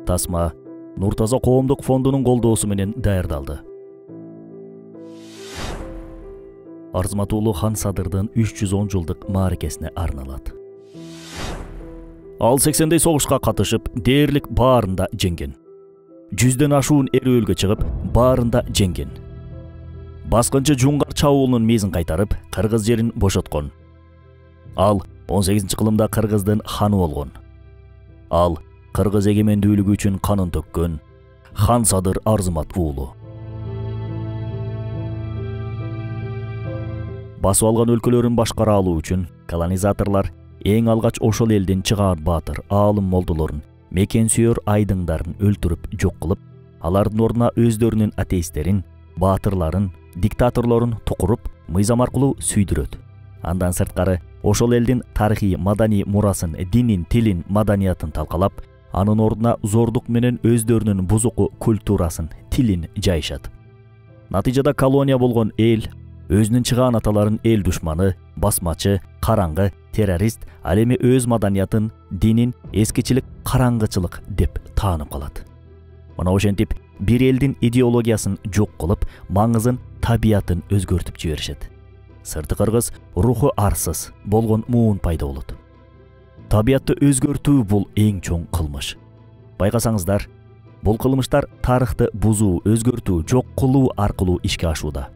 Тасма Нур Таза коомдук фондунун колдоосу менен даярдалды. Арзымат уулу Хан Садырдын 310 жылдык мааракесине арналат. Ал 80дей согушка катышып, дээрлик баарында жеңген. 100ден ашуун эрөөлгө чыгып, баарында жеңген. Баскынчы Жуңгар чабуулунун мезин кайтарып, кыргыз жерин бошоткон. Ал 18-кылымда кыргыздын ханы болгон. Ал кыргыз эгемендүүлүгү үчүн канын төккөн Хан Садыр Арзымат уулу. Басып алган өлкөлөрүн башкара алуу үчүн колонизаторлор эң алгач ошол элдин чыгаан баатыр, аалым молдолорун, мекен сүйөр айдыңдарын өлтүрүп жок кылып, алардын ордуна өздөрүнүн атеисттерин, баатырларын, диктаторлорун тукуруп, мыйзам аркылуу сүйдүрөт. Андан сырткары ошол элдин тарыхый, маданий мурасын, динин, тилин, маданиятын талкалап, анын ордуна зордук менен өздөрүнүн бузуку культурасын, тилин жайышат. Натыйжада колония болгон эл өзүнүн чыгаан аталарын эл душманы, басмачы, караңгы, террорист, ал эми өз маданиятын, динин эскичилик, караңгычылык деп таанып калат. Мына ошентип бир элдин идеологиясын жок кылып, маңызын, табиятын өзгөртүп жиберишет. Сырты кыргыз руху арсыз болгон муун пайда болот. Табиятты өзгөртүү бул эң чоң кылмыш. Байкасаңыздар, бул кылмыштар тарыхты бузуу, өзгөртүү, жок кылуу аркылуу ишке ашууда.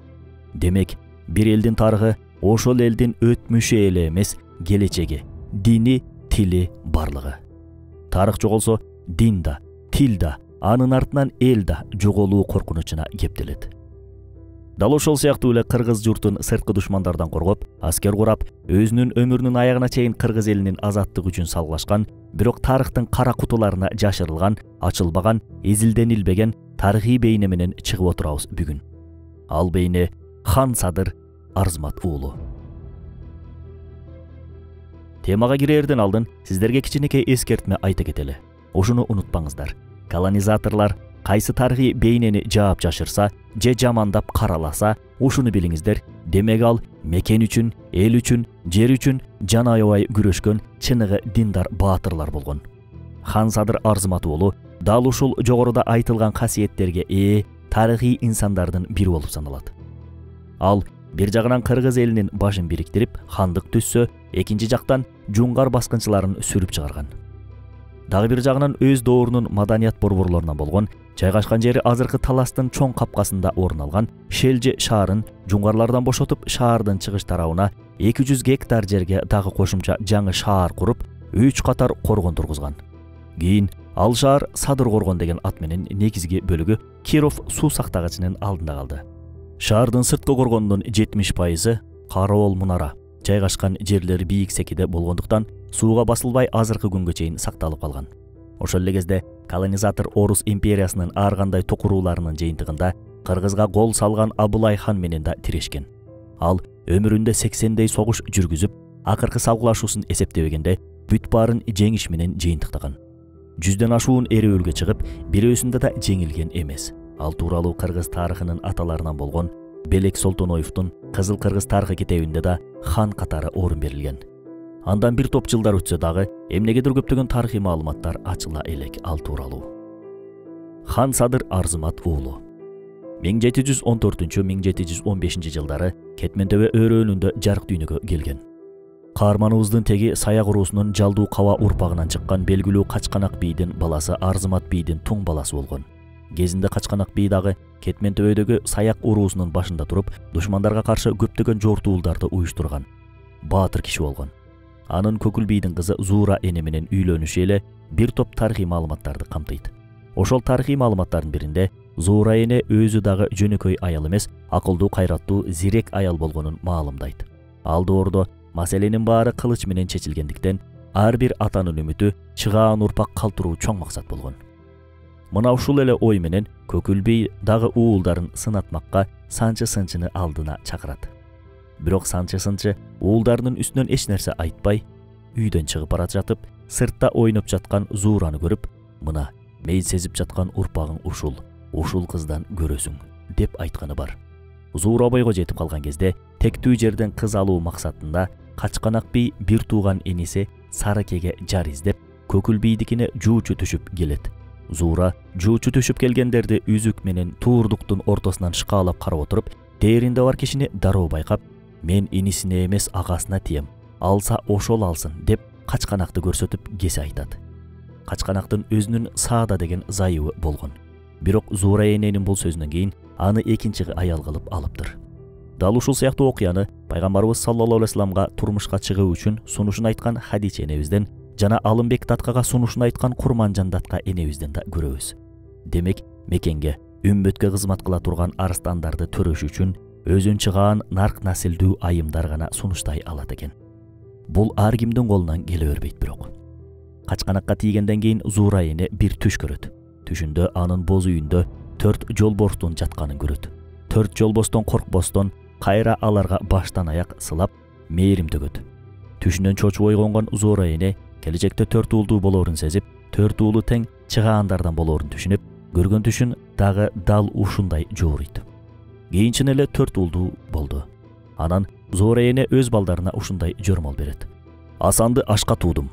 Демек, бир элдин тарыхы ошол элдин өтмүшү эле эмес, келечеги, дини, тили барлыгы. Тарых жоголсо, дин да, тил да, анын артынан эл да жоголуу коркунучуна кептелет. Дал ошол сыяктуу эле кыргыз журтун сырткы душмандардан коргоп, аскер курап, өзүнүн өмүрүнүн аягына чейин кыргыз элинин азаттыгы үчүн салгылашкан, бирок тарыхтын кара кутуларына жашырылган, ачылбаган, изилденилбеген тарыхый бейне менен чыгып отурабыз бүгүн. Ал бейне Хан Садыр Арзымат уулу. Темага кирерден алдын сиздерге кичинекей эскертме айта кетели. Ошону унутпаңыздар. Колонизаторлор кайсы тарыхый бейнени жаап жашырса, же жамандап караласа, ушуну билиңиздер. Демек ал мекен үчүн, эл үчүн, жер үчүн жана аябай күрөшкөн чыныгы диндар баатырлар болгон. Хан Садыр Арзымат уулу дал ушул жогоруда айтылган касиеттерге ээ тарыхый инсандардын бири болуп саналат. Ал бир жагынан кыргыз элинин башын бириктирип, хандык түзсө, экинчи жактан жуңгар баскынчыларын сүрүп чыгарган. Дагы бир жагынан өз доорунун маданият борборлорунан болгон, жайгашкан жери азыркы Таластын чоң капкасында орун алган Шелже шаарын жуңгарлардан бошотуп, шаардын чыгыш тарабына 200 гектар жерге дагы кошумча жаңы шаар куруп, 3 катар коргон тургузган. Кийин ал шаар Садыр коргон деген ат менен негизги бөлүгү Киров суу сактагычынын алдында калды. Шаардын сырткы коргонунун 70% Караол мунара, жайгашкан жерлери бийик секиде болгондуктан сууга басылбай азыркы күнгө чейин сакталып калган. Ошол эле кезде колонизатор Орус империясынын ар кандай токурууларынын жыйынтыгында кыргызга кол салган Абылай хан менен да тирешкен. Ал өмүрүндө 80дей согуш жүргүзүп, акыркы салгылашуусун эсептебегенде бүт баарын жеңиш менен жыйынтыктаган. 100ден ашуун эрөөлгө чыгып, бирөөсүндө да жеңилген эмес. Ал тууралуу кыргыз тарыхынын аталарынан болгон Белек Солтоноевдун Кызыл кыргыз тарыхы китебинде да хан катары орун берилген. Андан бир топ жылдар өтсө дагы эмнегедир көптөгөн тарыхый маалыматтар ачыла элек ал тууралуу. Хан Садыр Арзымат уулу 1714-1715 жылдары Кетмен-төбө өрөөнүндө жарык дүйнөгө келген. Каарманыбыздын теги Саяк уруусунун Жалдуу Каба урпагынан чыккан белгилүү Качканак бийдин баласы Арзымат бийдин туң баласы болгон. Кезинде Качканак бий дагы Кетмен-төбөдөгү Саяк уруусунун башында туруп, душмандарга каршы көптөгөн жортуулдарды уюштурган баатыр киши болгон. Анын Көкүл бийдин кызы Зуура эне менен үйлөнүшү эле бир топ тарыхый маалыматтарды камтыйт. Ошол тарыхый маалыматтардын биринде Зуура эне өзү дагы жөнөкөй аял эмес, акылдуу, кайраттуу, зирек аял болгонун маалымдайт. Ал доордо маселенин баары кылыч менен чечилгендиктен, ар бир атанын үмүтү чыгаан урпак калтыруу чоң максат болгон. Мына ушул эле ой менен Көкүл бий дагы уулдарын сынатмакка Санчы сынчыны алдына чакырат. Бирок Санчы сынчы уулдарынын үстүнөн эч нерсе айтпай, үйдөн чыгып бара жатып, сыртта ойноп жаткан Зуураны көрүп, мына мейил сезип жаткан урпагың ушул кыздан көрөсүң деп айтканы бар. Зуура бойго жетип калган кезде тектүү жерден кыз алуу максатында Качканак бий бир тууган эниси Сарыкеге жар издеп, Көкүл бийдикине жуучу түшүп келет. Зуура жуучу төшүп келгендерди үзүк менен туурдуктун ортосунан шкаалап карап отуруп, дээринде бар кишини дароо байкап, мен инисине эмес агасына тием, алса ошол алсын деп качканакты көрсөтүп кесе айтат. Качканактын өзүнүн Саада деген зайыбы болгон. Бирок Зуура эненин бул сөзүнөн кийин аны экинчи аял кылып алыптыр. Дал ушул сыяктуу окуяны пайгамбарыбыз саллаллаху алейхи вассаламга турмушка чыгуу үчүн сунушун айткан Хадиче энебизден жана Алымбек таткага сунушун айткан Курманжан татка энебизден да көрөбүз. Демек, мекенге, үммөткө кызмат кыла турган арстандарды төрөш үчүн өзүн чыгаан нарк насилдүү айымдар гана сунуштай алат экен. Бул ар кимдин колунан келе бербейт бирок. Качканакка тийгенден кийин Зуура эне бир түш көрөт. Түшүндө анын боз үйүндө 4 жолборстун жатканын көрөт. 4 жолбостон коркпостон кайра аларга баштан аяк сылап мээрим төгөт. Түшүнөн чочуп ойгонгон Зуура эне келечекте 4 уулдуу болорун сезип, 4 уулу тең чыгаандардан болорун түшүнүп, көргөн түшүн дагы дал ушундай жоорuyт. Кийинчен эле 4 уулдуу болду. Анан Зуура эне өз балдарына ушундай жормол берет. Асанды ашка туудум,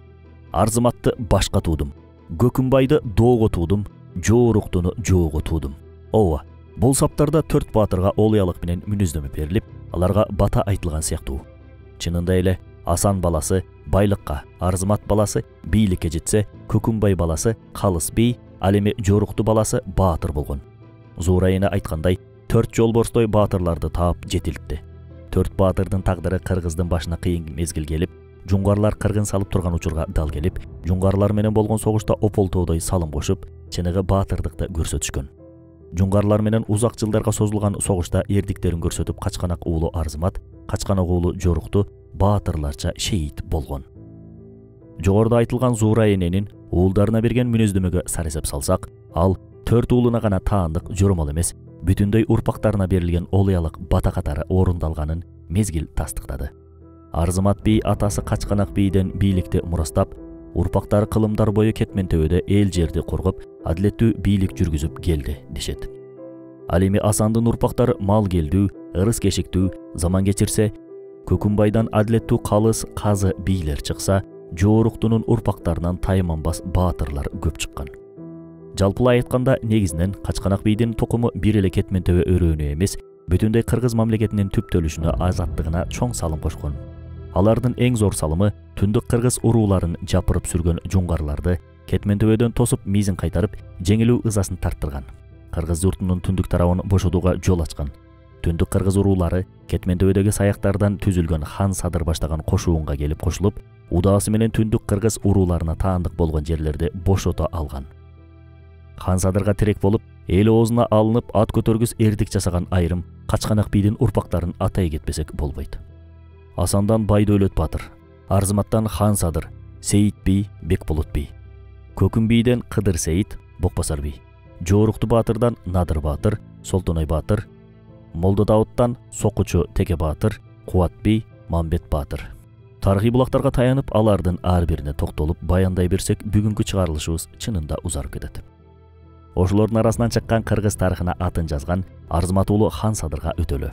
Арзыматты башка туудум, Көкүмбайды доого туудум, Жооруктуну жоого туудум. Ооба, бул саптарда 4 баатырга олуялык менен мүнөздөмө берилип, аларга бата айтылган сыяктуу. Чынында эле Асан баласы байлыкка, Арзымат баласы бийликке жетсе, Көкүмбай баласы калыс бий, ал эми Жоорукту баласы баатыр болгон. Зуура эне айткандай, 4 жолборстой баатырларды таап жетилипти. 4 баатырдын тагдыры кыргыздын башына кыйын мезгил келип, жуңгарлар кыргын салып турган учурга дал келип, жуңгарлар менен болгон согушта ополтоодой салым кошуп, чыныгы баатырдыкты көрсөтүшкөн. Жуңгарлар менен узак жылдарга созулган согушта эрдиктерин көрсөтүп качканак уулу Арзымат, качканак уулу Жоорукту баатырларча шейит болгон. Жогоруда айтылган Зуура эненин уулдарына берген мүнөздөмөгө саресеп салсак, ал 4 уулуна гана таандык жормол эмес, бүтүндөй урпактарына берилген олуялык бата катары орундалганын мезгил тастыктады. Арзымат бий атасы Качканак бийден бийликти мурастап, урпактары кылымдар бою кетмен төбөдө эл жерди коргоп, адилеттүү бийлик жүргүзүп келди дешет. Ал эми Асандын урпактары мал келдүү, ырыс кешиктүү, заман кечирсе, Көкүмбайдан адилеттүү калыс казы бийлер чыкса, Жооруктунун урпактарынан тайманбас баатырлар көп чыккан. Жалпылай айтканда, негизинен Качканак бийдин тукуму бир эле кетмен төбө өрөөнү эмес, бүтүндөй кыргыз мамлекетинин түптөлүшүнө азаттыгына чоң салым кошкон. Алардын эң зор салымы түндүк кыргыз урууларын жапырып сүргөн жуңгарларды кетмен төбөдөн тосуп мизин кайтарып, жеңилүү ызасын тарттырган. Кыргыз журтунун түндүк тарабын бошотууга жол ачкан. Түндүк кыргыз уруулары кетмен төбөдөгү саяктардан түзүлгөн хан Садыр баштаган кошуунга келип кошулуп, удаасы менен түндүк кыргыз урууларына таандык болгон жерлерди бошото алган. Хан Садырга тирек болуп, эл оозуна алынып ат көтөргүс эрдик жасаган айрым Качканак бийдин урпактарын атай кетпесек болбойт. Асандан Байдөлөт баатыр, Арзыматтан Хан Садыр, Сейит бий, Бекболот бий, Көкүм бийден Кыдыр Сейит, Бокбасар бий, Жоорукту баатырдан Надыр баатыр, Солтоной баатыр, Молдо Дауттан Сокучу Теке баатыр, Кубат бий, Мамбет баатыр. Тарыхый булактарга таянып, алардын ар бирине токтолуп баяндай берсек, бүгүнкү чыгарылышыбыз чынында узарып кетет. Ошолордун арасынан чыккан кыргыз тарыхына атын жазган Арзымат уулу Хан Садырга өтөлө.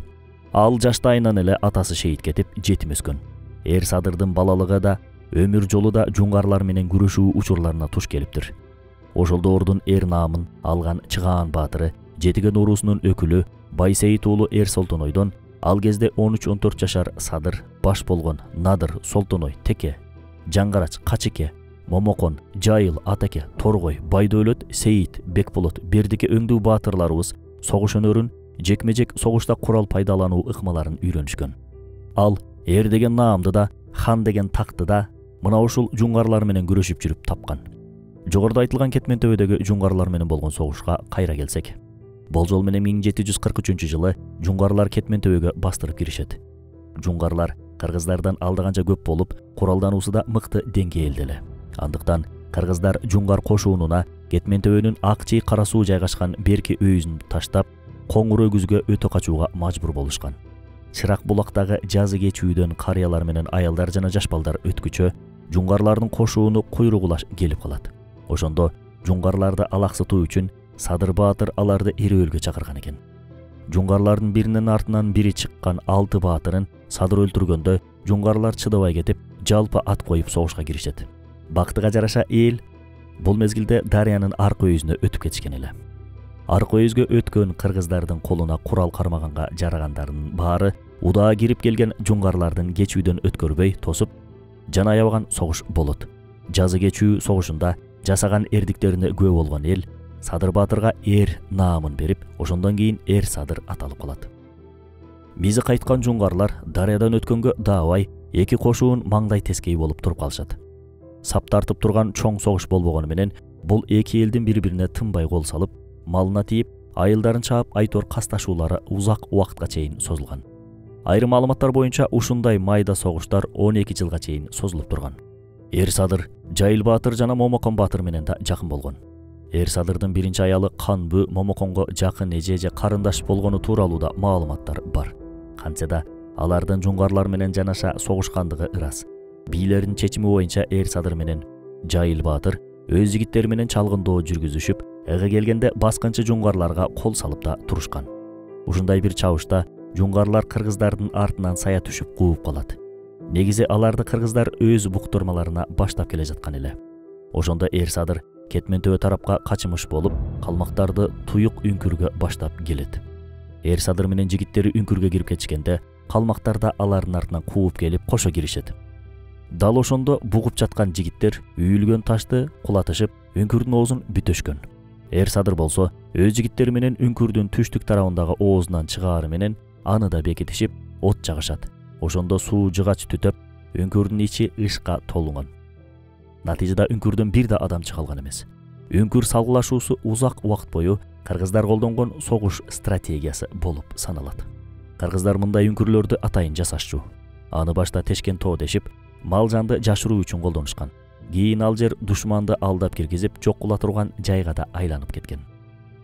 Ал жаштайынан эле атасы шейит кетип, жетим өскөн. Эр Садырдын балалыгы да, өмүр жолу да жуңгарлар менен күрөшүү учурларына туш келиптир. Ошол доордун эр наамын алган Чыгаан баатыры, жетиген уруусунун өкүлү Байсейит уулу Эр Солтонойдон ал кезде 13-14 жашар Садыр баш болгон Надыр, Солтоной, Теке, Жаңгарач, Качеке, Момокон, Жайыл, Атеке, Торгой, Байдөлөт, Сейит, Бекболот, Бердике өңдүү баатырларыбыз согуш өнөрүн, жекме-жек согушта курал пайдалануу ыкмаларын үйрөнүшкөн. Ал эр деген наамды да, хан деген такты да мына ушул жуңгарлар менен күрөшүп жүрүп тапкан. Жогоруда айтылган кетмен төбөдөгү жуңгарлар менен болгон согушка кайра келсек, болжол менен 1743-жылы жуңгарлар кетмен төбөгө бастырып киришет. Жуңгарлар кыргыздардан алдыганча көп болуп, куралдануусу да мыкты деңгээлде эле. Андыктан кыргыздар жуңгар кошуунуна кетмен төбөнүн Акчий Кара суу жайгашкан берки өйүзүн таштап, Коңур өгүзгө өтө качууга мажбур болушкан. Чырак булактагы жазы кечүүдөн карыялар менен аялдар жана жаш балдар өткүчө, жуңгарлардын кошууну куйругулаш келип калат. Ошондо жуңгарларды алаксытуу үчүн Садыр баатыр аларды эриөлгө чакырган экен. Жуңгарлардын биринин артынан бири чыккан 6 баатырын Садыр өлтүргөндө, жуңгарлар чыдабай кетип, жалпы ат коюп согушка киришет. Бактыга жараша эл Бул мезгилде дарыянын аркы өйүзүнө өтүп кетишкен эле. Аркы өйүзгө өткөн кыргыздардын колуна курал кармаганга жарагандардын баары удаа кирип келген жуңгарлардын кечүүдөн өткөрбөй тосуп, жана аябаган согуш болот. Жазы кечүү согушунда жасаган эрдиктерине күбө болгон эл Садыр Батырга эр наамын берип, ошондон кийин эр Садыр аталып калат. Мизи кайткан жуңгарлар дарыядан өткөнгө даабай эки кошуун маңдай тескей болуп туруп калышат. Сап тартып турган чоң согуш болбогону менен бул эки элдин бири-бирине тынбай кол салып, малына тийип, айылдарын чаап айтор касташуулары узак убакытка чейин созулган. Айрым маалыматтар боюнча ушундай майда согуштар 12 жылга чейин созулуп турган. Эр Садыр Жайыл Баатыр жана Момокон Баатыр менен да жакын болгон. Эр Садырдын биринчи аялы Канбү Момоконго жакын эже же карындаш болгону тууралуу да маалыматтар бар. Кантсе да алардын жуңгарлар менен жанаша согушкандыгы ырас. Бийлердин чечими боюнча Эр Садыр менен Жайыл Баатыр өз жигиттери менен чалгындоо жүргүзүшүп, эге келгенде баскынчы жуңгарларга кол салып да турушкан. Ушундай бир чабышта жуңгарлар кыргыздардын артынан сая түшүп кууп калат. Негизи аларды кыргыздар өз буктурмаларына баштап келе жаткан эле. Ошондо Эр Садыр Кетмен-төбө тарапка качымыш болуп, калмактарды туюк үңкүргө баштап келет. Эр Садыр менен жигиттери үңкүргө кирип кетишкенде, калмактар да алардын артынан кууп келип кошо киришет. Дал ошондо бугуп жаткан жигиттер үйүлгөн ташты кулатышып, үңкүрдүн оозун бүтөшкөн. Эр Садыр болсо өз жигиттери менен үңкүрдүн түштүк тарабындагы оозунан чыгаары менен аны да бекитишип, от жагышат. Ошондо суу жыгач түтөп, үңкүрдүн ичи ышка толунган. Натыйжада үңкүрдөн бир да адам чыга алган эмес. Үңкүр салгылашуусу узак убакыт бою кыргыздар колдонгон согуш стратегиясы болуп саналат. Кыргыздар мындай үңкүрлөрдү атайын жасашчу. Аны башта Тешкен тоо дешип, мал жанды жашыруу үчүн колдонушкан. Кийин ал жер душманды алдап киргизип, жок кыла турган жайга да айланып кеткен.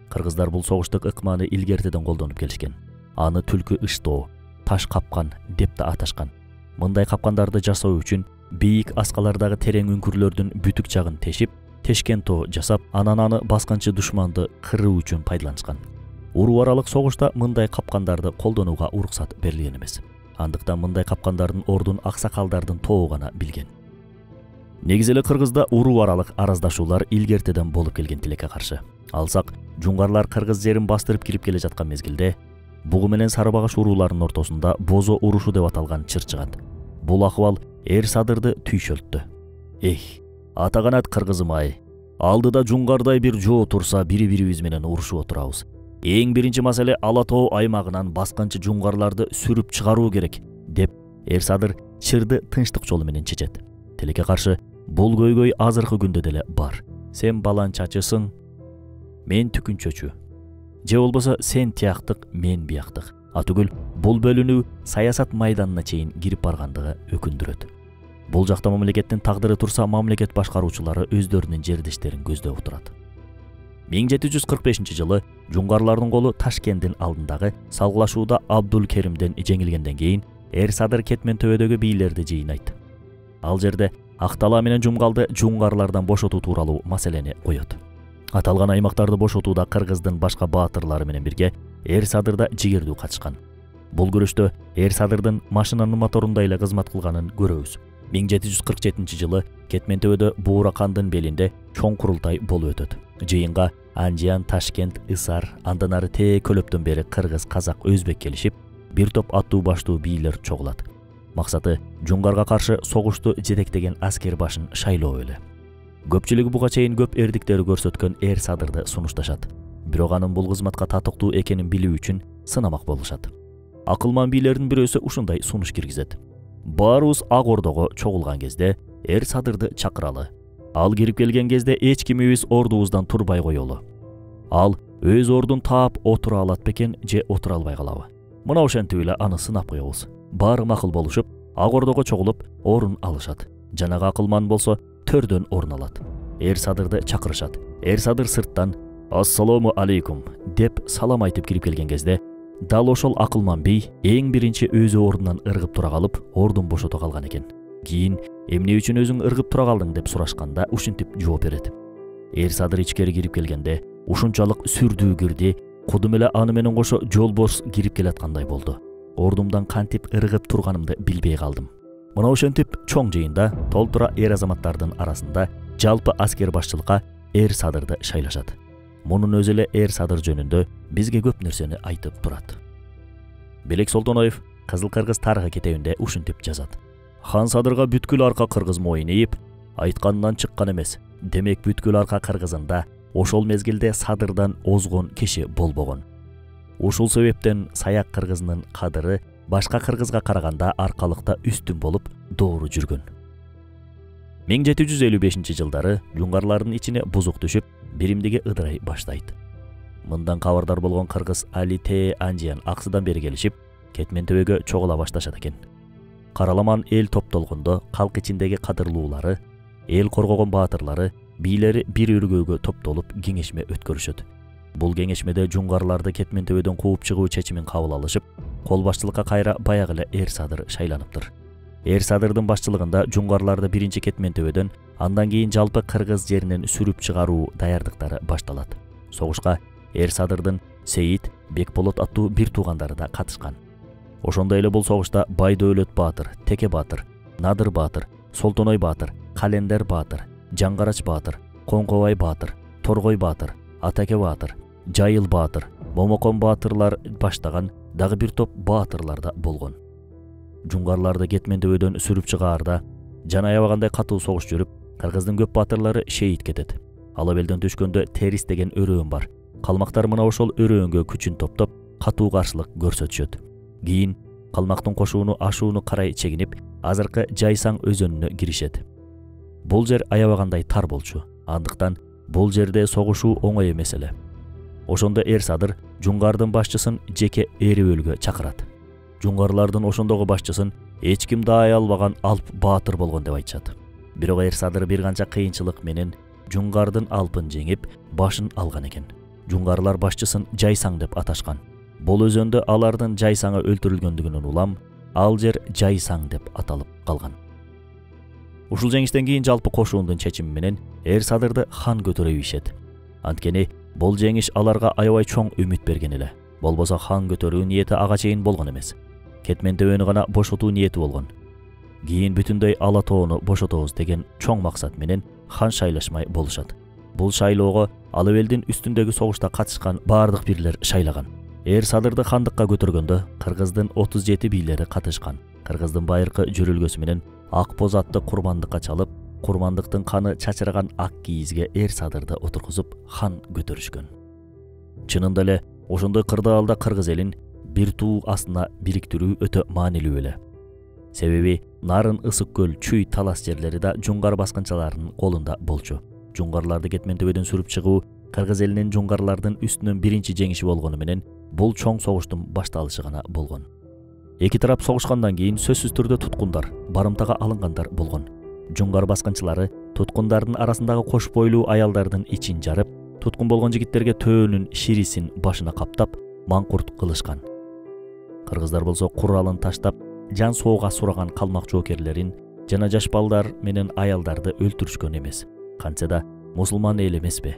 Кыргыздар бул согуштук ыкманы илгертеден колдонуп келишкен. Аны түлкү ыштоо, таш капкан деп да аташкан. Мындай капкандарды жасоо үчүн бийик аскалардагы терең үңкүрлөрдүн бүтүк жагын тешип, Тешкен тоо жасап, анан аны баскынчы душманды кыруу үчүн пайдаланышкан. Уруу аралык согушта мындай капкандарды колдонууга уруксат берилген эмес. Андыктан мындай капкандардын ордун аксакалдардын тобу гана билген. Негизи эле кыргызда уруу аралык араздашуулар илгертеден болуп келген тилекке каршы. Алсак, жуңгарлар кыргыз жерин бастырып кирип келе жаткан мезгилде Бугу менен Сарыбагаш урууларынын ортосунда Бозо урушу деп аталган чыр чыгат. Бул акыбал Эр Садырды түйшөлттү. Атаганат кыргызым-ай, алдыда жуңгардай бир жоо турса бири-бирибиз менен урушуп отурабыз. Эң биринчи маселе Ала тоо аймагынан баскынчы жуңгарларды сүрүп чыгаруу керек, деп Эр Садыр чырды тынчтык жолу менен чечет. Тилекке каршы бул көйгөй азыркы күндө деле бар. Сен баланчачысың, мен түкүнчөчү. Же болбосо сен тияктык, мен бияктык. Атүгүл бул бөлүнүү саясат майданына чейин кирип баргандыгы өкүндүрөт. Бул жакта мамлекеттин тагдыры турса, мамлекет башкаруучулары өздөрүнүн жердештерин көздөп отурат. 1745 жылы жуңгарлардын колу Ташкенттин алдындагы салгылашууда Абдул Керимден жеңилгенден кийин Эр Садыр Кетмен-төбөдөгү бийлерди жыйнайт. Ал жерде Актала менен Жумгалды жуңгарлардан бошотуу тууралуу маселени коёт. Аталган аймактарды бошотууда кыргыздын башка баатырлары менен бирге Эр Садыр да жигердүү катышкан. Бул күрөштө Эр Садырдын машинанын моторунда эле кызмат кылганын көрөбүз. 1747 жылы Кетмен-төбөдө Буура кандын белинде чоң курултай болуп өтөт. Жыйынга Анжиян, Ташкент, Ысар, андан ары Тээ көлөптөн бери кыргыз, казак, өзбек келишип, бир топ аттуу баштуу бийлер чогулат. Максаты жуңгарга каршы согушту жетектеген аскер башын шайлоо эле. Көпчүлүгү буга чейин көп эрдиктери көрсөткөн Эр Садырды сунушташат. Бирок анын бул кызматка татыктуу экенин билүү үчүн сынамак болушат. Акылман бийлердин бирөөсү ушундай сунуш киргизет. Баарыбыз Ак Ордого чогулган кезде Эр Садырды чакыралы. Ал кирип келген кезде эч кимибиз ордубуздан турбай коелу. Ал өз ордун таап отура алат бекен же отура албай калабы? Мына ошентип эле аны сынап коебуз. Баары макул болушуп, Ак Ордого чогулуп орун алышат. Жанагы акылман болсо төрдөн орун алат. Эр Садырды чакырышат. Эр Садыр сырттан «Ассаламу алейкум» деп салам айтып кирип келген кезде, дал ошол акылман бий эң биринчи өзү ордунан ыргып тура калып, ордун бошото калган экен. Кийин эмне үчүн өзүң ыргып тура калдың деп сурашканда ушинтип жооп берет. Эр Садыр ичкери кирип келгенде ушунчалык сүрдүү кирди, кудум эле аны менен кошо жолбош кирип келаткандай болду. Ордумдан кантип ыргып турганымды билбей калдым. Мына ошентип чоң жыйында толтура эр азаматтардын арасында жалпы аскер башчылыкка эр садырды шайлашат. Мунун өзү эле эр садыр жөнүндө бизге көп нерсени айтып турат. Белек Солтоноев Кызыл Кыргыз тарыхы китебинде ушинтип жазат. Хан Садырга бүткүл арка кыргыз моюн ийип, айтканынан чыккан эмес. Демек бүткүл арка кыргызында ошол мезгилде Садырдан озгон киши болбогон. Ушул себептен Саяк кыргызынын кадыры башка кыргызга караганда аркалыкта үстүн болуп доору жүргөн. 1755-жылдары жуңгарлардын ичине бузук түшүп, биримдиги ыдырай баштайт. Мындан кабардар болгон кыргыз Али Те Анжиян аксыдан бери келишип, Кетмен төбөгө чогула башташат экен. Караламан эл топтолгондо калк ичиндеги кадырлуулары, эл коргогон баатырлары, бийлери бир үргөөгө топтолуп кеңешме өткөрүшөт. Бул кеңешмеде жуңгарларды Кетмен төбөдөн кууп чыгуу чечимин кабыл алышып, кол башчылыкка кайра баягы эле эр садыр шайланыптыр. Эр садырдын башчылыгында жуңгарларды биринчи Кетмен төбөдөн, андан кийин жалпы кыргыз жеринен сүрүп чыгаруу даярдыктары башталат. Согушка эр садырдын Сейит, Бекболот аттуу бир туугандары да катышкан. Ошондой эле бул согушта Байдөөлөт баатыр, Теке баатыр, Надыр баатыр, Солтоной баатыр, Календер баатыр, Жаңгарач баатыр, Коңкобай баатыр, Торгой баатыр, Атаке баатыр, Жайыл баатыр, Момокон баатырлар баштаган дагы бир топ баатырлар да болгон. Жуңгарларды Кетмен төбөдөн сүрүп чыгаарда жана аябагандай катуу согуш жүрүп, кыргыздын көп баатырлары шейит кетет. Ала белден түшкөндө Терис деген өрөөн бар. Калмактар мына ошол өрөөнгө күчүн топтоп, катуу каршылык көрсөтүшөт. Кийин калмактын кошууну ашууну карай чегинип, азыркы Жайсаң өзөнүнө киришет. Бул жер аябагандай тар болчу. Андыктан бул жерде согушуу оңой эмес эле. Ошондо эр садыр жуңгардын башчысын жеке эрибөлгө чакырат. Жуңгарлардын ошондогу башчысын эч ким даай албаган Алп баатыр болгон деп айтышат. Бирок эр садыр бир канча кыйынчылык менен жуңгардын Алпын жеңип, башын алган экен. Жуңгарлар башчысын Жайсаң деп аташкан. Бул өзөндө алардын Жайсаңы өлтүрүлгөндүгүнөн улам, ал жер Жайсаң деп аталып калган. Ушул жеңиштен кийин жалпы кошуундун чечими менен эр садырды хан көтөрө ийишет. Анткени бул жеңиш аларга аябай чоң үмүт берген эле. Болбосо хан көтөрүү ниети ага чейин болгон эмес. Кетмен төбөнү гана бошотуу ниети болгон. Кийин бүтүндөй Ала тоону бошотобуз деген чоң максат менен хан шайлашмай болушат. Бул шайлоого Ала белдин үстүндөгү согушта катышкан бардык бирлер шайлаган. Эр садырды хандыкка көтөргөндө кыргыздын 37 бийлери катышкан. Кыргыздын байыркы жүрүлгөсү менен ак боз атты курмандыкка чалып, курмандыктын каны чачыраган ак кийизге эр садырды отургузуп хан көтөрүшкөн. Чынында эле ошондой кырдаалда кыргыз элин бир туу астына бириктирүү өтө маанилүү эле. Себеби Нарын, Ысык көл, Чүй талас жерлери да жуңгар баскынчыларынын колунда болчу. Жуңгарларды Кетмен төбөдөн сүрүп чыгуу кыргыз элинин жуңгарлардын үстүнөн биринчи жеңиши болгону менен бул чоң согуштун башталышы гана болгон. Эки тарап согушкандан кийин сөзсүз түрдө туткундар, барымтага алынгандар болгон. Жуңгар баскынчылары туткундардын арасындагы кош бойлуу аялдардын ичин жарып, туткун болгон жигиттерге төөнүн ширисин башына каптап, маңкурт кылышкан. Кыргыздар болсо куралын таштап, жан соого сураган калмак жоокерлерин жана жаш балдар менен аялдарды өлтүрүшкөн эмес. Кантсе да мусулман эл эмеспи?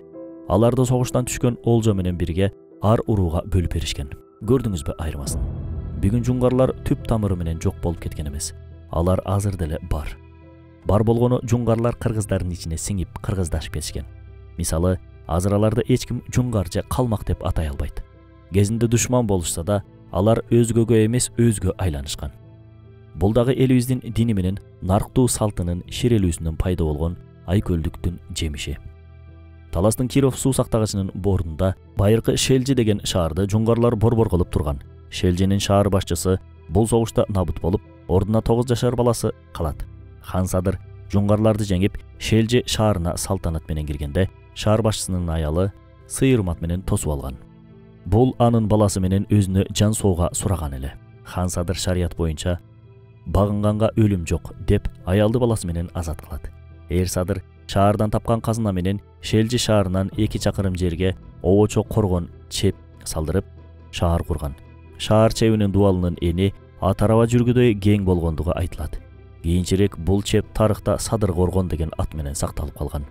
Аларды согуштан түшкөн олжо менен бирге ар урууга бөлүп беришкен. Көрдүңүзбү айырмасын? Бүгүн жуңгарлар түп тамыры менен жок болуп кеткен эмес. Алар азыр деле бар. Бар болгону жуңгарлар кыргыздардын ичине сиңип кыргыздашып кетишкен. Мисалы, азыр аларды эч ким жуңгар же калмак деп атай албайт. Кезинде душман болушса да, алар өзгөгө эмес өзгө айланышкан. Бул дагы элибиздин дини менен нарктуу салтынын ширелүүсүнөн пайда болгон айкөлдүктүн жемиши. Таластын Киров суу сактагычынын борунда байыркы Шелжи деген шаарды жуңгарлар борбор кылып турган. Шелжинин шаар башчысы бул согушта набыт болуп, ордуна 9 жашар баласы калат. Хан Садыр жуңгарларды жеңип, Шелжи шаарына салтанат менен киргенде, шаар башчысынын аялы сыйырмат менен тосуп алган. Бул анын баласы менен өзүнө жан соого сураган эле. Хан Садыр шарият боюнча багынганга өлүм жок деп аялды баласы менен азат кылат. Эр Садыр шаардан тапкан казына менен Шелжи шаарынан 2 чакырым жерге обочо коргон чеп салдырып шаар курган. Шаар чебинин дубалынын эни ат араба жүргүдөй кең болгондугу айтылат. Кийинчерээк бул чеп тарыхта Садыр коргон деген ат менен сакталып калган.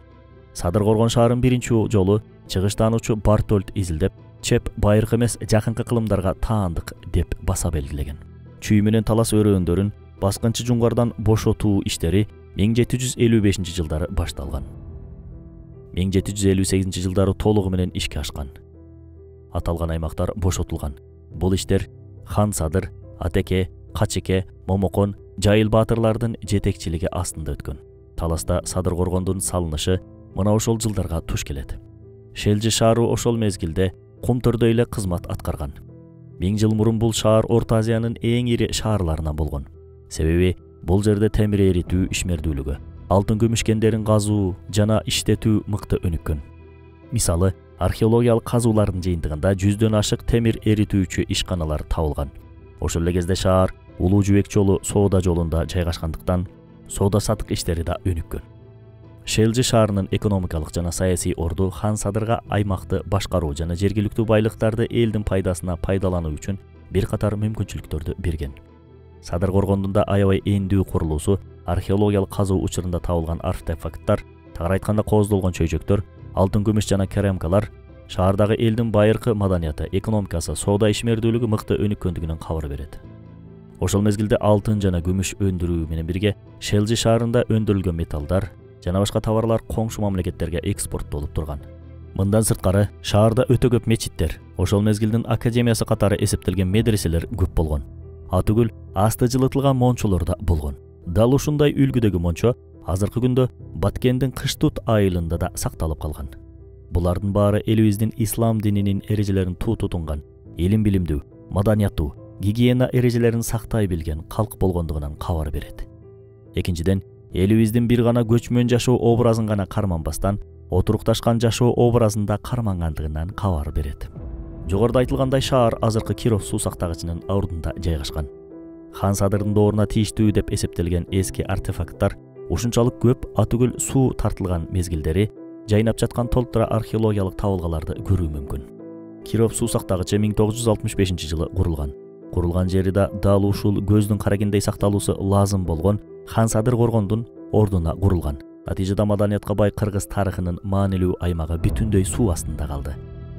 Садыр коргон шаарын биринчи жолу чыгыштануучу Бартольд изилдеп, чеп байыркы эмес жакынкы кылымдарга таандык деп баса белгилеген. Чүй менен талас өрөөндөрүн баскынчы жуңгардан бошотуу иштери 1755-жылдары башталган. 1758-жылдары толугу менен ишке ашкан. Аталган аймактар бошотулган. Бул иштер Хан Садыр, Атеке, Качеке, Момокон, Жайыл баатырлардын жетекчилиги астында өткөн. Таласта Садыр коргондун салынышы мына ошол жылдарга туш келет. Шелжи шаары ошол мезгилде Кумтөрдө эле кызмат аткарган. 1000 жыл мурун бул шаар Орто Азиянын эң ири шаарларынан болгон. Себеби бул жерде темир эритүү ишмердүүлүгү, алтын күмүш кендерин казуу жана иштетүү мыкты өнүккөн. Мисалы, археологиялык казуулардын жыйынтыгында 100дөн ашык темир эритүүчү ишканалар табылган. Ошол эле кезде шаар Улуу Жүбек жолу соода жолунда жайгашкандыктан соода сатык иштери да өнүккөн. Шелжи шаарынын экономикалык жана саясий орду Хан Садырга аймакты башкаруу жана жергиликтүү байлыктарды элдин пайдасына пайдалануу үчүн бир катар мүмкүнчүлүктөрдү берген. Садыр коргондунда аябай эндүү курулуусу, археологиялык казуу учурунда табылган артефакттар, тагыраак айтканда кооздолгон чөйжөктөр, алтын күмүш жана керамкалар шаардагы элдин байыркы маданияты, экономикасы, соода ишмердүүлүгү мыкты өнүккөндүгүнөн кабар берет. Ошол мезгилде алтын жана күмүш өндүрүү менен бирге Шелжи шаарында өндүрүлгөн металлдар жана башка товарлар коңшу мамлекеттерге экспорттолуп турган. Мындан сырткары шаарда өтө көп мечиттер, ошол мезгилдин академиясы катары эсептелген медреселер көп болгон. Атүгүл асты жылытылган мончолор да болгон. Дал ушундай үлгүдөгү мончо азыркы күндө Баткендин Кыштут айылында да сакталып калган. Булардын баары элибиздин ислам дининин эрежелерин тутунган, илим билимдүү, маданияттуу, гигиена эрежелерин сактай билген калк болгондугунан кабар берет. Экинчиден, элибиздин бир гана көчмөн жашоо образын гана карманбастан, отурукташкан жашоо образында кармангандыгынан кабар берет. Жогоруда айтылгандай шаар азыркы Киров суу сактагычынын ордунда жайгашкан. Хан Садырдын дооруна тийиштүү деп эсептелген эски артефакттар ушунчалык көп атүгүл суу тартылган мезгилдери жайнап жаткан толтура археологиялык табылгаларды көрүү мүмкүн. Киров суу сактагычы 1965-жылы курулган. Курулган жери да дал ушул көздүн карагендей сакталуусу лазым болгон Хан Садыр коргондун ордуна курулган. Натыйжада маданиятка бай кыргыз тарыхынын маанилүү аймагы бүтүндөй суу астында калды.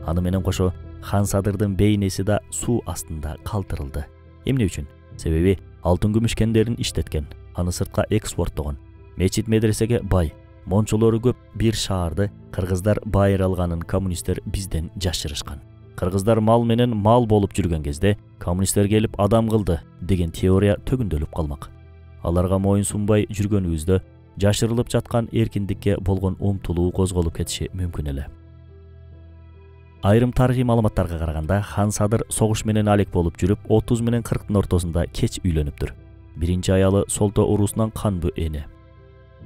Аны менен кошо Хан Садырдын бейнеси да суу астында калтырылды. Эмне үчүн? Себеби алтын күмүш кендерин иштеткен, аны сыртка экспорттогон. Мечит медресеге бай, мончолору көп бир шаарды кыргыздар байыр алганын коммунисттер бизден жашырышкан. Кыргыздар мал менен мал болуп жүргөн кезде коммунисттер келип адам кылды деген теория төгүндөлүп калмак. Аларга моюн сунбай жүргөнүбүздө жашырылып жаткан эркиндикке болгон умтулуу козголуп кетиши мүмкүн эле. Айрым тарыхый маалыматтарга караганда Хан Садыр согуш менен алек болуп жүрүп 30 менен 40-тын ортосунда кеч үйлөнүптүр. Биринчи аялы Солто уруусунан Канбы эне.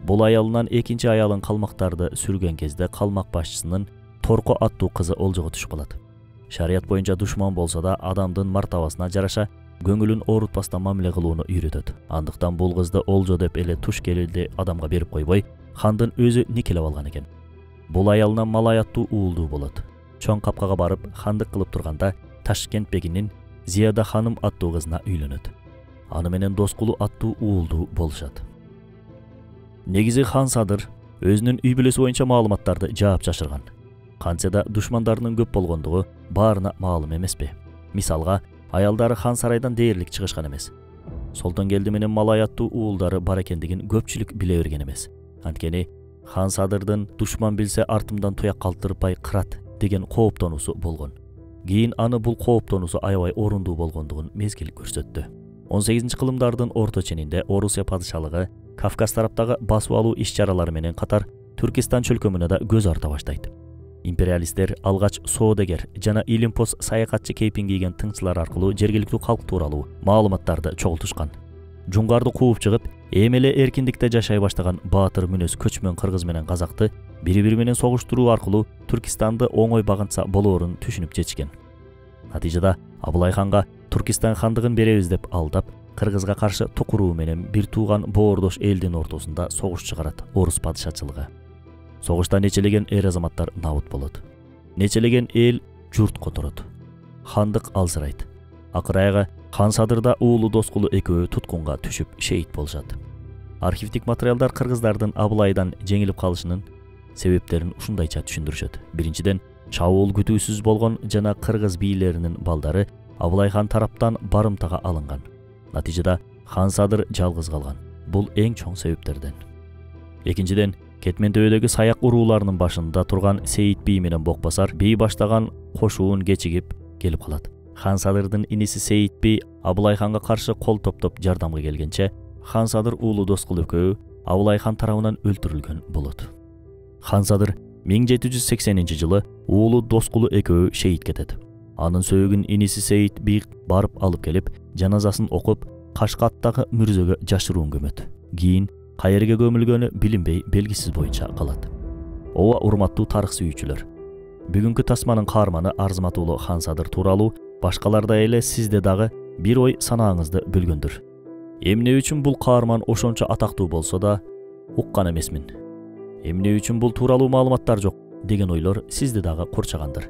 Бул аялынан экинчи аялын калмактарды сүргөн кезде калмак башчысынын Торко аттуу кызы олжого түшүп калат. Шарият боюнча душман болсо да адамдын мартабасына жараша көңүлүн оорутпастан мамиле кылууну үйрөтөт. Андыктан бул кызды Олжо деп эле туш келилди адамга берип койбой, хандын өзү никелеп алган экен. Бул аялынан Малай аттуу уулдуу болот. Чоң капкага барып хандык кылып турганда Ташкент бегинин Зияда ханым аттуу кызына үйлөнөт. Аны менен Доскулу аттуу уулдуу болушат. Негизи Хан Садыр өзүнүн үй бүлөсү боюнча маалыматтарды жаап жашырган. Кантсе да душмандарынын көп болгондугу баарына маалым эмеспи. Мисалга, аялдары хан сарайдан дээрлик чыгышкан эмес. Солтонгелди менен Малай аттуу уулдары бар экендигин көпчүлүк биле берген эмес. Анткени Хан Садырдын душман билсе артымдан туяк калтырбай кырат деген кооптонуусу болгон. Кийин аны бул кооптонуусу аябай орундуу болгондугун мезгил көрсөттү. 18-кылымдардын орто ченинде Орусия падышалыгы Кавказ тараптагы басып алуу иш-чаралары менен катар Түркистан чөлкөмүнө да көз арта баштайт. Империалисттер алгач соодагер жана илимпоз саякатчы кейпин кийген тыңчылар аркылуу жергиликтүү калк тууралуу маалыматтарды чогултушкан. Жунгарды кууп чыгып, эми эле эркиндикте жашай баштаган баатыр мүнөз көчмөн кыргыз менен казакты бири-бири менен согуштуруу аркылуу Түркистанды оңой багынтса болоорун түшүнүп жетишкен. Натыйжада Абылай ханга Түркистан хандыгын беребиз деп алдап, кыргызга каршы тукуруу менен бир тууган боордош элдин ортосунда согуш чыгарат орус падышачылыгы. Согушта нечелеген эр-азаматтар набыт болот. Нечелеген эл журт которот. Хандык алсырайт. Акыры айга Хан Садырда уулу Доскулу экөө туткунга түшүп шейит болушат. Архивдик материалдар кыргыздардын Абылайдан жеңилип калышынын себептерин ушундайча түшүндүрүшөт. Биринчиден, чабуул күтүүсүз болгон жана кыргыз бийлеринин балдары Абылай хан тараптан барымтага алынган. Натыйжада Хан Садыр жалгыз калган. Бул эң чоң себептерден. Экинчиден, Кетмен төбөдөгү саяк урууларынын башында турган Сейит бий менен Бокбасар бий баштаган кошуун кечигип келип калат. Хан Садырдын иниси Сейит бий Абылай ханга каршы кол топтоп жардамга келгенче, Хан Садыр уулу Доскул экөө Абылай хан тарабынан өлтүрүлгөн болот. Хан Садыр 1780-жылы уулу Доскулу экөө шейит кетет. Анын сөөгүн иниси Сейит бий барып алып келип, жаназасын окуп, Кашкаттагы мүрзөгө жашыруун көмөт. Кийин кайерге көмүлгөнү билинбей белгисиз боюнча калат. Ооба урматтуу тарых сүйүүчүлөр. Бүгүнкү тасманын каарманы Арзымат уулу Хан Садыр тууралуу башкалардай эле сизде дагы бир ой санааңызды бөлгөндүр. Эмне үчүн бул каарман ошончо атактуу болсо да, уккан эмесмин. Эмне үчүн бул тууралуу маалыматтар жок деген ойлор сизди дагы курчагандыр.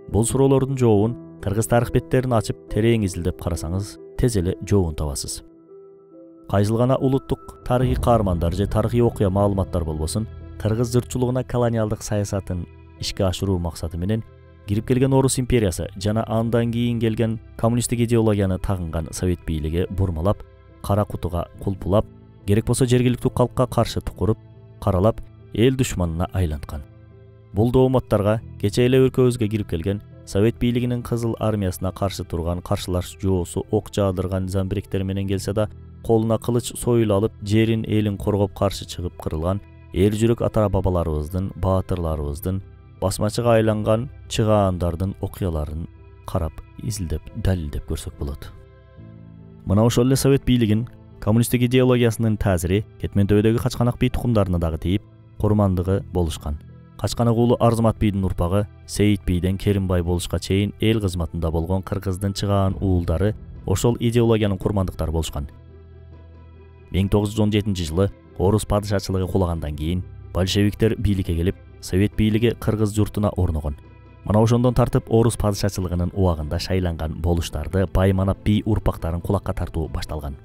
Бул суроолордун жообун кыргыз тарых беттерин ачып терең изилдеп карасаңыз, тез эле жообун табасыз. Кайсыл гана улуттук тарыхый каармандар же тарыхый окуя маалыматтар болбосун, кыргыз журтчулугуна колониалдык саясатын ишке ашыруу максаты менен кирип келген Орус империясы жана андан кийин келген коммунисттик идеологияны тагынган Совет бийлиги бурмалап, кара кутуга кулпулап, керек болсо жергиликтүү калкка каршы тукуруп, каралап, эл душманына айланткан. Бул дооматтарга кече эле өлкөбүзгө кирип келген Совет бийлигинин Кызыл армиясына каршы турган каршылаш жоосу ок жаадырган замбиректер менен келсе да, колуна кылыч сойыл алып, жерин элин коргоп каршы чыгып кырылган эр жүрөк ата бабаларыбыздын, баатырларыбыздын, басмачыга айланган чыгаандардын окуяларын карап, изилдеп, далилдеп көрсөк болот. Мына ошол эле Совет бийлигин коммунисттик идеологиясынын таасири Кетмен төбөдөгү Качканак бий тукумдарына дагы тийип, курмандыгы болушкан. Качканак уулу Арзымат бийдин урпагы Сейит бийден Керимбай болушка чейин эл кызматында болгон кыргыздын чыгаан уулдары ошол идеологиянын курмандыктары болушкан. 1917-жылы Орус падышачылыгы кулагандан кийин большевиктер бийликке келип, Совет бийлиги кыргыз журтуна орногон. Мына ошондон тартып Орус падышачылыгынын убагында шайланган болуштарды Байманап бий урпактарын кулакка тартуу башталган.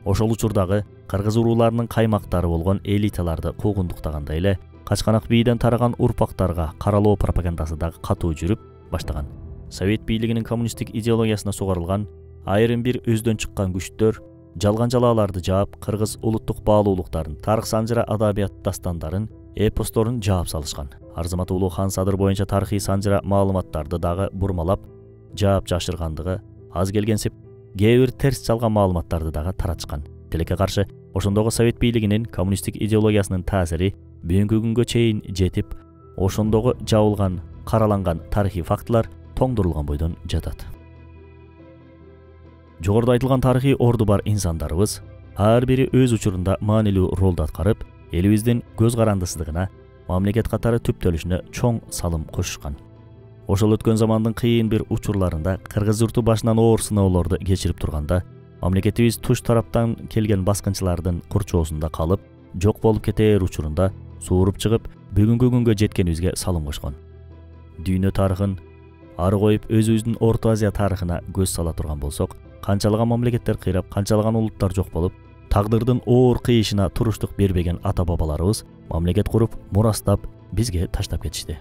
Ошол учурдагы кыргыз урууларынын каймактары болгон элиталарды куугундуктагандай эле Качканак бийден тараган урпактарга каралоо пропагандасы дагы катуу жүрүп баштаган. Совет бийлигинин коммунисттик идеологиясына сугарылган айрым бир өздөн чыккан күчтөр жалган жалааларды жаап, кыргыз улуттук баалуулуктарын, тарых санжыра адабият дастандарын, эпосторун жаап салышкан. Арзымат уулу Хан Садыр боюнча тарыхый санжыра маалыматтарды дагы бурмалап, жаап жашыргандыгы аз келгенсип, кээ бир терс жалган маалыматтарды дагы таратышкан. Тилекке каршы, ошондогу Совет бийлигинин коммунисттик идеологиясынын таасири бүгүнкү күнгө чейин жетип, ошондогу жабылган, караланган тарыхый фактылар тоңдурулган бойдон жатат. Жогоруда айтылган тарыхый орду бар инсандарыбыз ар бири өз учурунда маанилүү ролду аткарып, элибиздин көз карандысыздыгына, мамлекет катары түптөлүшүнө чоң салым кошушкан. Ошол өткөн замандын кыйын бир учурларында кыргыз журту башынан оор сыноолорду кечирип турганда, мамлекетибиз туш тараптан келген баскынчылардын курчоосунда калып, жок болуп кетээр учурунда сууруп чыгып, бүгүнкү күнгө жеткенибизге салым кошкон. Дүйнө тарыхын ары коюп, өзүбүздүн Орто Азия тарыхына көз сала турган болсок, канчалаган мамлекеттер кыйрап, канчалаган улуттар жок болуп, тагдырдын оор кыйышына туруштук бербеген ата бабаларыбыз мамлекет куруп, мурастап, бизге таштап кетишти.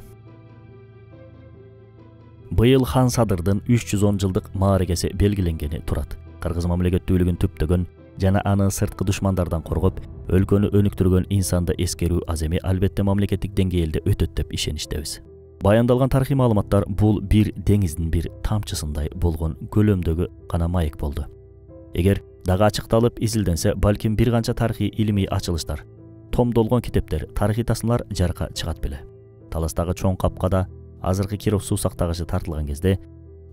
Быйыл Хан Садырдын 310 жылдык мааракеси белгиленгени турат. Кыргыз мамлекеттүүлүгүн түптөгөн жана аны сырткы душмандардан коргоп, өлкөнү өнүктүргөн инсанды эскерүү аз эми, албетте мамлекеттик деңгээлде өтөт деп ишеништебиз. Баяндалган тарыхый маалыматтар бул бир деңиздин бир тамчысындай болгон көлөмдөгү гана маек болду. Эгер дагы ачыкталып изилденсе, балким бир канча тарыхый илимий ачылыштар, томдолгон китептер, тарыхый тасмалар жарыкка чыгат беле. Таластагы чоң капкада азыркы Киров суу сактагычы тартылган кезде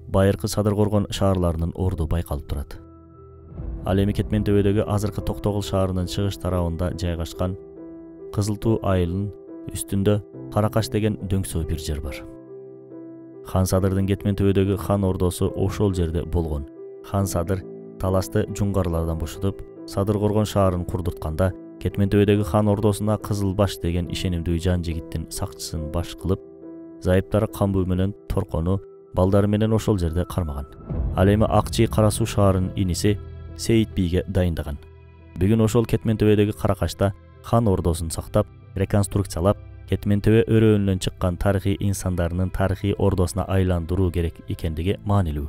байыркы Садыр-Коргон шаарларынын орду байкалып турат. Ал эми Кетмен төбөдөгү азыркы Токтогул шаарынын чыгыш тарабында жайгашкан Кызыл Туу айылынын үстүндө Каракаш деген дөңсөө бир жер бар. Хан Садырдын Кетмен төбөдөгү хан ордосу ошол жерде болгон. Хан Садыр таласты жуңгарлардан бошотуп, Садыр-Коргон шаарын курдуртканда, Кетмен төбөдөгү хан ордосуна Кызыл Баш деген ишенимдүү жан жигиттин сакчысын баш кылып, зайыптары Камбуу менен Торкону балдары менен ошол жерде кармаган. Ал эми Акчи Кара Суу шаарынын иниси Сейит бийге дайындаган. Бүгүн ошол Кетмен төбөдөгү Каракашта хан ордосун сактап, реконструкциялап, Кетмен төбө өрөөнүнөн чыккан тарыхый инсандарынын тарыхый ордосуна айландыруу керек экендиги маанилүү.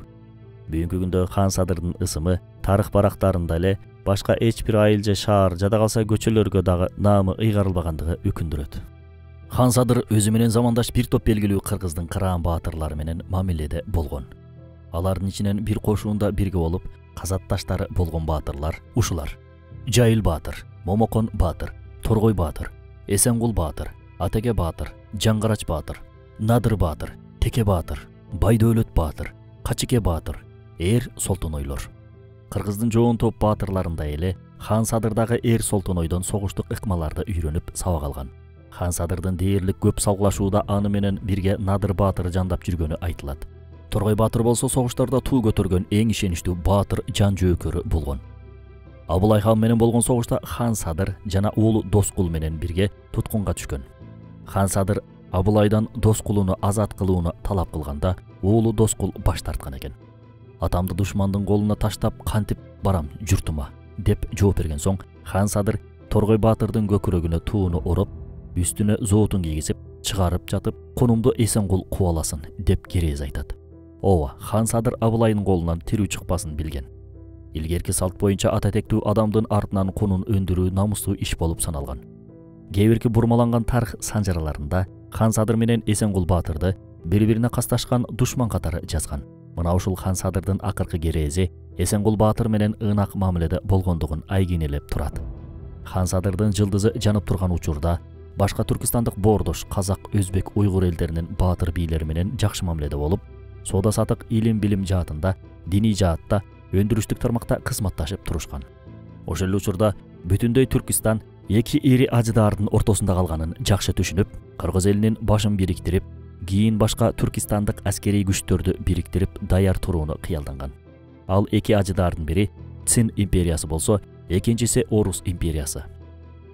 Бүгүнкү күндө хан Садырдын ысымы тарых барактарында эле башка эч бир айыл же шаар жада калса көчөлөргө дагы наамы ыйгарылбагандыгы өкүндүрөт. Хан Садыр өзү менен замандаш бир топ белгилүү кыргыздын кыраан баатырлары менен мамиледе болгон. Алардын ичинен бир кошуунда бирге болуп казатташтары болгон баатырлар ушулар: Жайыл баатыр, Момокон баатыр, Торгой баатыр, Эсенгул баатыр, Атеке баатыр, Жаңгарач баатыр, Надыр баатыр, Теке баатыр, Байдөлөт баатыр, Качыке баатыр, Эр Солтонойлор. Кыргыздын жоон топ баатырларындай эле хан Садырдагы Эр Солтонойдон согуштук ыкмаларды үйрөнүп сабак алган. Хан Садырдын дээрлик көп салгылашууда аны менен бирге Надыр баатыр жандап жүргөнү айтылат. Торгой баатыр болсо согуштарда туу көтөргөн эң ишеничтүү баатыр жан жөөкөрү болгон. Абылай хан менен болгон согушта хан Садыр жана уулу Доскул менен бирге туткунга түшкөн. Хан Садыр Абылайдан Доскулуну азат кылууну талап кылганда уулу Доскул баш тарткан экен. Атамды душмандын колуна таштап кантип барам журтума деп жооп берген соң хан Садыр Торгой баатырдын көкүрөгүнө тууну уруп, үстүнө зоотун кийгизип, чыгарып жатып, конумду Эсенгул кубаласын деп керез айтат. Ооба, хан Садыр Абылайдын колунан тирүү чыкпасын билген. Илгерки салт боюнча ататектүү адамдын артынан конун өндүрүү намустуу иш болуп саналган. Кээ бирки бурмаланган тарых санжараларында хан Садыр менен Эсенгул баатырды бири-бирине касташкан душман катары жазган. Мына ушул хан Садырдын акыркы керези Эсенгул баатыр менен ынак мамиледе болгондугун айгинелеп турат. Хан Садырдын жылдызы жанып турган учурда башка түркистандык боордош, казак, өзбек, уйгур элдеринин баатыр бийлери менен жакшы мамиледе болуп, соода сатык, илим билим жаатында, диний жаатта, өндүрүштүк тармакта кызматташып турушкан. Ошол учурда бүтүндөй Түркистан эки ири ажыдаардын ортосунда калганын жакшы түшүнүп, кыргыз элинин башын бириктирип, кийин башка түркистандык аскерий күчтөрдү бириктирип даяр турууну кыялданган. Ал эки ажыдаардын бири Цин империясы болсо, экинчиси Орус империясы.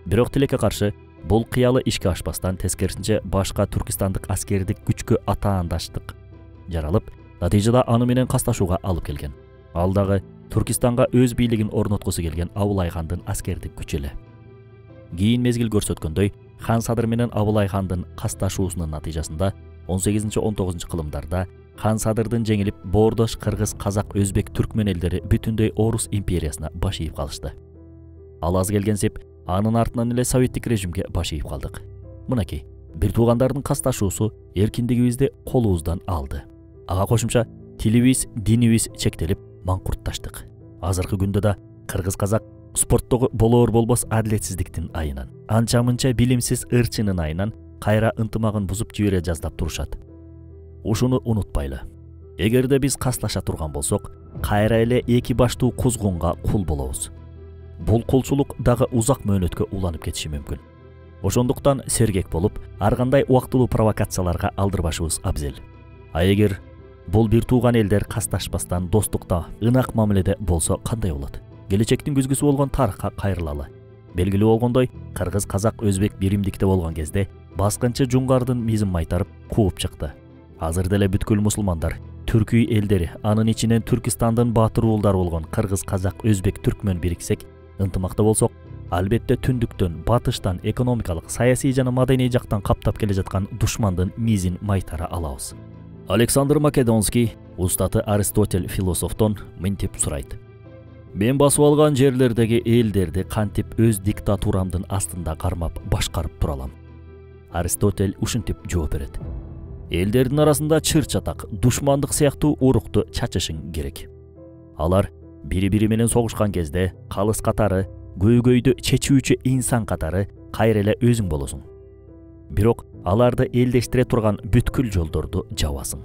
Бирок тилекке каршы бул кыялы ишке ашпастан тескерисинче башка түркистандык аскердик күчкө атаандаштык жаралып, натыйжада аны менен касташууга алып келген. Ал дагы Түркистанга өз бийлигин орноткусу келген Абылай хандын аскердик күчү эле. Кийин мезгил көрсөткөндөй, хан Садыр менен Абылай хандын касташуусунун натыйжасында 18-19 кылымдарда хан Садырдын жеңилип, боордош кыргыз, казак, өзбек, түркмен элдери бүтүндөй Орус империясына баш ийип калышты. Ал аз келгенсип, анын артынан эле советтик режимге баш ийип калдык. Мынакей, бир туугандардын касташуусу эркиндигибизди колубуздан алды. Ага кошумча тилибиз, динибиз чектелип, маңкуртташтык. Азыркы күндө да кыргыз, казак спорттогу болоор болбос адилетсиздиктин айынан, анча-мынча билимсиз ырчынын айынан кайра ынтымагын бузуп жибере жаздап турушат. Ушуну унутпайлы. Эгерде биз касташа турган болсок, кайра эле эки баштуу кузгунга кул болобуз. Бул кулчулук дагы узак мөөнөткө уланып кетиши мүмкүн. Ошондуктан сергек болуп, ар кандай убактылуу провокацияларга алдырбашыбыз абзел. А эгер бул бир тууган элдер касташпастан достукта, ынак мамиледе болсо кандай болот? Келечектин күзгүсү болгон тарыхка кайрылалы. Белгилүү болгондой, кыргыз, казак, өзбек биримдикте болгон кезде баскынчы жуңгардын мизин майтарып кууп чыкты. Азыр деле бүткүл мусулмандар, түркүй элдери, анын ичинен Түркистандын баатыр уулдары болгон кыргыз, казак, өзбек, түркмөн бириксек, ынтымакта болсок, албетте түндүктөн, батыштан, экономикалык, саясий жана маданий жактан каптап келе жаткан душмандын мизин майтара алабыз. Александр Македонский, устаты Аристотель философтон мынтип сурайт: мен басып алган жерлердеги элдерди кантип өз диктатурамдын астында кармап башкарып тура алам? Аристотель ушинтип жооп берет: элдердин арасында чыр чатак, душмандык сыяктуу урукту чачышың керек. Алар бири-бири менен согушкан кезде калыс катары, көйгөйдү чечүүчү инсан катары кайра эле өзүң болосуң. Бирок аларды элдештире турган бүткүл жолдорду жабасың.